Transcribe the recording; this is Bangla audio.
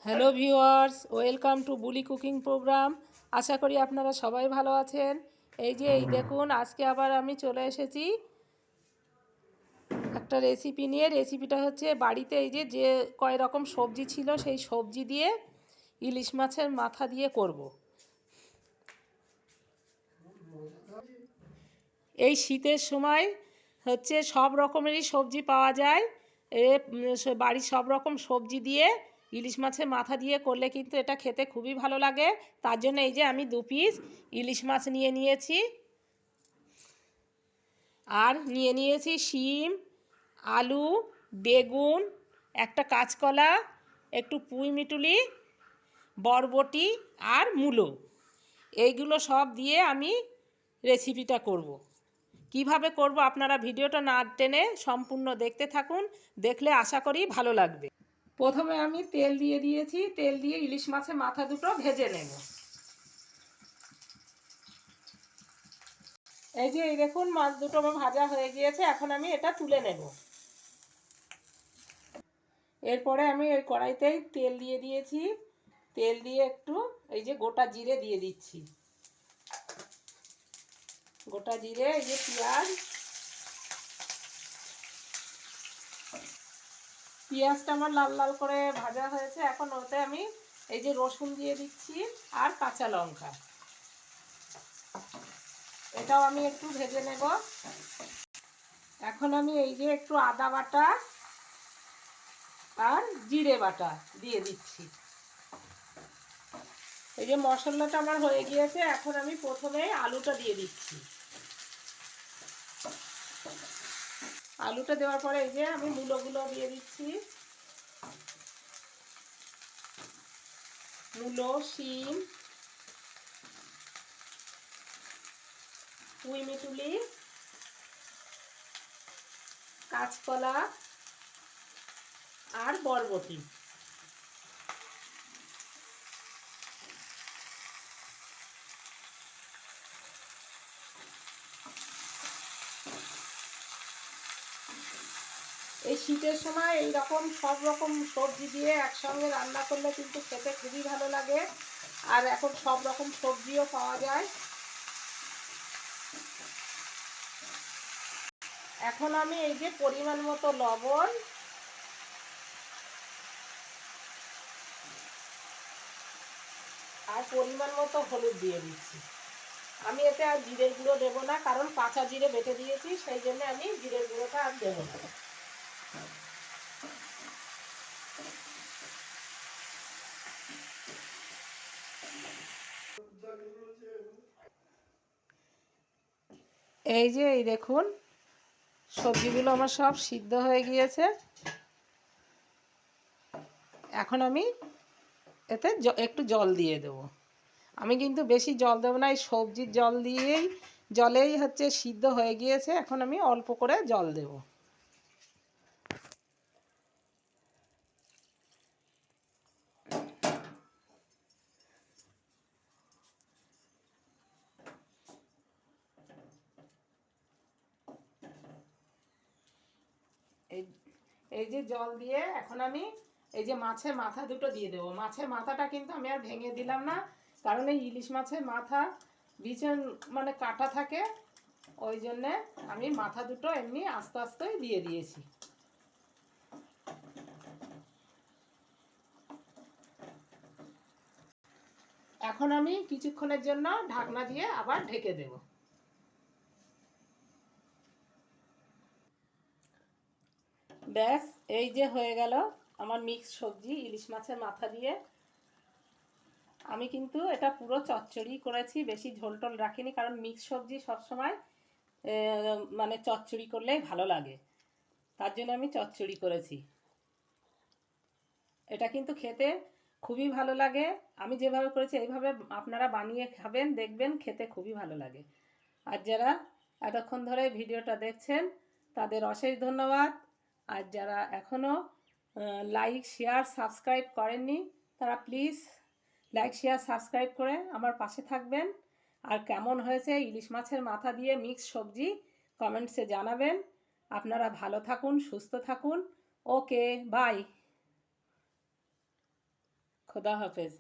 হ্যালো ভিউয়ার্স, ওয়েলকাম টু বুলি কুকিং প্রোগ্রাম। আশা করি আপনারা সবাই ভালো আছেন। এই দেখুন, আজকে আবার আমি চলে এসেছি একটা রেসিপি নিয়ে। রেসিপিটা হচ্ছে বাড়িতে যে কয় রকম সবজি ছিল সেই সবজি দিয়ে ইলিশ মাছের মাথা দিয়ে করব। এই শীতের সময় হচ্ছে সব রকমেরই সবজি পাওয়া যায়। বাড়ির সব রকম সবজি দিয়ে ইলিশ মাছের মাথা দিয়ে করলে কিন্তু এটা খেতে খুবই ভালো লাগে। তার জন্য আমি 2 পিস ইলিশ মাছ নিয়ে নিয়েছি, আর নিয়ে নিয়েছি শিম, আলু, বেগুন, একটা কাঁচকলা, একটু পুঁই মিটুলি, বরবটি আর মূলো। এইগুলো সব দিয়ে আমি রেসিপিটা করব। কিভাবে করব আপনারা ভিডিওটা না টেনে সম্পূর্ণ দেখতে থাকুন, দেখলে আশা করি ভালো লাগবে। প্রথমে আমি তেল দিয়ে দিয়েছি, তেল দিয়ে ইলিশ মাছের মাথা দুটো ভেজে নেব। এই দেখুন, মাছ দুটো আমার ভাজা হয়ে গিয়েছে, এখন আমি এটা তুলে নেব। এরপরে আমি ওই কড়াইতেই তেল দিয়ে দিয়েছি, তেল দিয়ে একটু গোটা জিরে দিয়ে দিচ্ছি। গোটা জিরে, পেঁয়াজ, পেঁয়াজটা আমার লাল লাল করে ভাজা হয়েছে। এখন ওতে আমি রসুন দিয়ে দিচ্ছি আর কাঁচা লঙ্কা, এটাও আমি একটু ভেজে নেব। এখন আমি একটু আদা বাটা আর জিরে বাটা দিয়ে দিচ্ছি। মশলাটা আমার হয়ে গিয়েছে, এখন আমি প্রথমে আলুটা দিয়ে দিচ্ছি। আলুটা দেওয়ার পরে আমি মূলোগুলো দিয়ে দিচ্ছি। মূলো, শিম, পুঁই মিটুলি, কাঁচকলা আর বরবটি। এই শীতের সময় এই রকম সব রকম সবজি দিয়ে একসঙ্গে রান্না করলে কিন্তু খেতে খুবই ভালো লাগে। আর এখন সব রকম সবজিও পাওয়া যায়। এখন আমি পরিমাণ মতো লবণ আর পরিমাণ মতো হলুদ দিয়ে দিচ্ছি। আমি এতে আর জিরের গুঁড়ো দেবো না, কারণ কাঁচা জিরে বেটে দিয়েছি, সেই জন্য আমি জিরের গুঁড়োটা আর দেবো না। এই দেখুন, সবজিগুলো আমার সব সিদ্ধ হয়ে গিয়েছে। এখন আমি এতে একটু জল দিয়ে দেবো। আমি কিন্তু বেশি জল দেবো না, এই সবজির জলেই হচ্ছে সিদ্ধ হয়ে গিয়েছে। এখন আমি অল্প করে জল দেব। এই জল দিয়ে এখন আমি মাছের মাথা দুটো দিয়ে দেবো। মাছের মাথাটা কিন্তু আমি আর ভেঙে দিলাম না, কারণ এই ইলিশ মাছের মাথা ভীষণ কাটা থাকে, ওই জন্যে আমি মাথা দুটো এমনি আস্তে আস্তে দিয়ে দিয়েছি। এখন আমি কিছুক্ষণের জন্য ঢাকনা দিয়ে আবার ঢেকে দেব। ব্যাস, হয়ে গেল আমার মিক্স সবজি ইলিশ মাছের মাথা দিয়ে। আমি কিন্তু এটা পুরো চচ্চড়ি করেছি, বেশি ঝোল টোল রাখিনি, কারণ মিক্স সবজি সবসময় চচ্চড়ি করলেই ভালো লাগে, তার জন্য আমি চচ্চড়ি করেছি। এটা কিন্তু খেতে খুবই ভালো লাগে। আমি যেভাবে করেছি এইভাবে আপনারা বানিয়ে খাবেন, দেখবেন খেতে খুবই ভালো লাগে। আর যারা এতক্ষণ ধরে ভিডিওটা দেখছেন তাদের অশেষ ধন্যবাদ। আর যারা এখনও লাইক, শেয়ার, সাবস্ক্রাইব করেননি তারা প্লিজ লাইক, শেয়ার, সাবস্ক্রাইব করে আমার পাশে থাকবেন। আর কেমন হয়েছে ইলিশ মাছের মাথা দিয়ে মিক্স সবজি কমেন্টসে জানাবেন। আপনারা ভালো থাকুন, সুস্থ থাকুন। ওকে, বাই। খোদা হাফেজ।